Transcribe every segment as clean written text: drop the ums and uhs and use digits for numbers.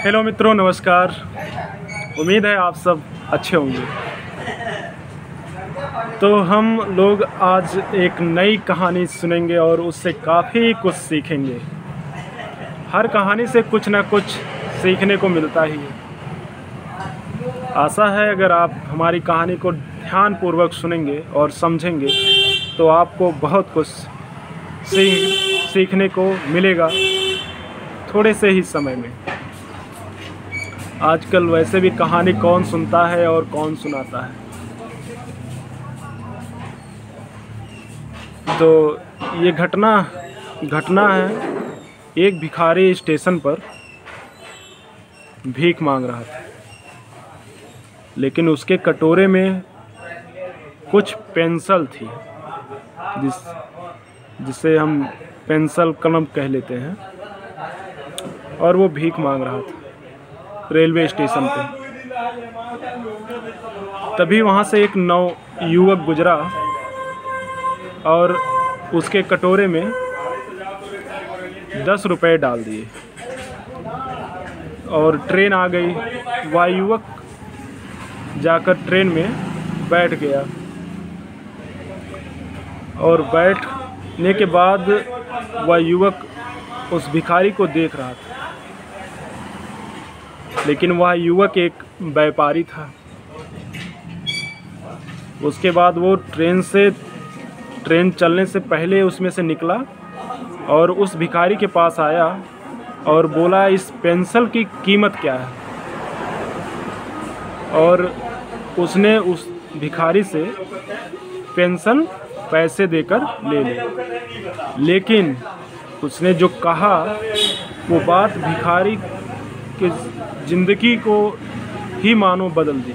Hello मित्रों, नमस्कार। उम्मीद है आप सब अच्छे होंगे। तो हम लोग आज एक नई कहानी सुनेंगे और उससे काफ़ी कुछ सीखेंगे। हर कहानी से कुछ ना कुछ सीखने को मिलता ही है। आशा है अगर आप हमारी कहानी को ध्यानपूर्वक सुनेंगे और समझेंगे तो आपको बहुत कुछ सीखने को मिलेगा थोड़े से ही समय में। आजकल वैसे भी कहानी कौन सुनता है और कौन सुनाता है। तो ये घटना है, एक भिखारी स्टेशन पर भीख मांग रहा था, लेकिन उसके कटोरे में कुछ पेंसिल थी जिसे हम पेंसिल कलम कह लेते हैं, और वो भीख मांग रहा था रेलवे स्टेशन पे। तभी वहाँ से एक नवयुवक गुजरा और उसके कटोरे में 10 रुपए डाल दिए और ट्रेन आ गई। वह युवक जाकर ट्रेन में बैठ गया और बैठने के बाद वह युवक उस भिखारी को देख रहा था, लेकिन वह युवक एक व्यापारी था। उसके बाद वो ट्रेन चलने से पहले उसमें से निकला और उस भिखारी के पास आया और बोला, इस पेंसिल की कीमत क्या है? और उसने उस भिखारी से पेंसिल पैसे देकर ले ली। लेकिन उसने जो कहा वो बात भिखारी की ज़िंदगी को ही मानो बदल दी।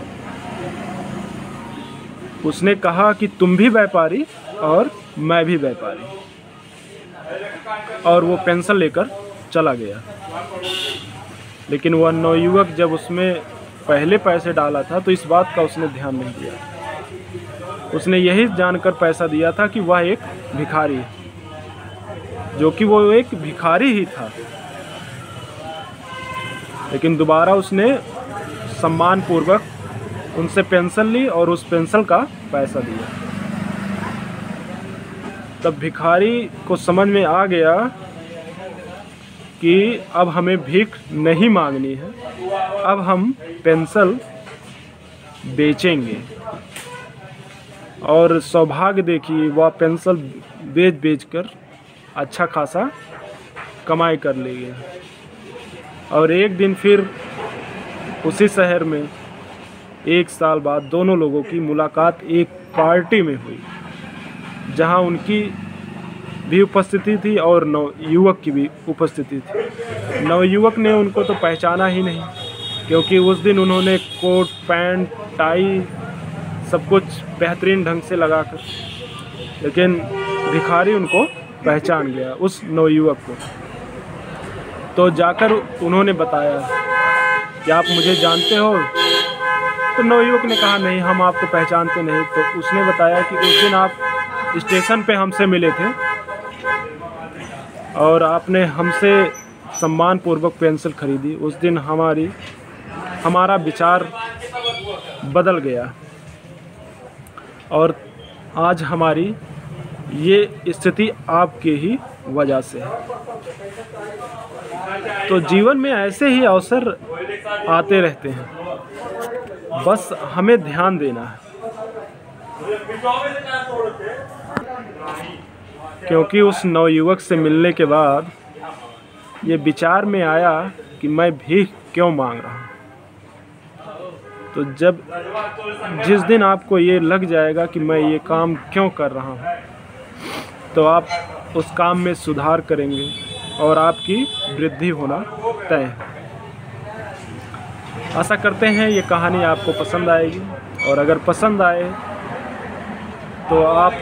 उसने कहा कि तुम भी व्यापारी और मैं भी व्यापारी, और वो पेंसिल लेकर चला गया। लेकिन वह नवयुवक जब उसमें पहले पैसे डाला था तो इस बात का उसने ध्यान नहीं दिया। उसने यही जानकर पैसा दिया था कि वह एक भिखारी है, जो कि वो एक भिखारी ही था। लेकिन दोबारा उसने सम्मानपूर्वक उनसे पेंसिल ली और उस पेंसिल का पैसा दिया। तब भिखारी को समझ में आ गया कि अब हमें भीख नहीं मांगनी है, अब हम पेंसिल बेचेंगे। और सौभाग्य देखिए, वह पेंसिल बेच कर अच्छा खासा कमाई कर ले गया। और एक दिन फिर उसी शहर में 1 साल बाद दोनों लोगों की मुलाकात एक पार्टी में हुई, जहां उनकी भी उपस्थिति थी और नवयुवक की भी उपस्थिति थी। नवयुवक ने उनको तो पहचाना ही नहीं, क्योंकि उस दिन उन्होंने कोट पैंट टाई सब कुछ बेहतरीन ढंग से लगाकर, लेकिन भिखारी उनको पहचान गया, उस नवयुवक को। तो जाकर उन्होंने बताया कि आप मुझे जानते हो? तो नवयुवक ने कहा, नहीं, हम आपको पहचानते नहीं। तो उसने बताया कि उस दिन आप स्टेशन पे हमसे मिले थे और आपने हमसे सम्मानपूर्वक पेंसिल खरीदी। उस दिन हमारा विचार बदल गया और आज हमारी ये स्थिति आपके ही वजह से है। तो जीवन में ऐसे ही अवसर आते रहते हैं, बस हमें ध्यान देना है। क्योंकि उस नवयुवक से मिलने के बाद ये विचार में आया कि मैं भीख क्यों मांग रहा हूँ। तो जिस दिन आपको ये लग जाएगा कि मैं ये काम क्यों कर रहा हूँ, तो आप उस काम में सुधार करेंगे और आपकी वृद्धि होना तय है। आशा करते हैं ये कहानी आपको पसंद आएगी, और अगर पसंद आए तो आप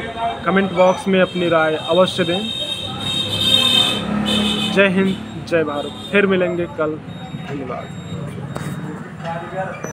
कमेंट बॉक्स में अपनी राय अवश्य दें। जय हिंद, जय भारत। फिर मिलेंगे कल। धन्यवाद।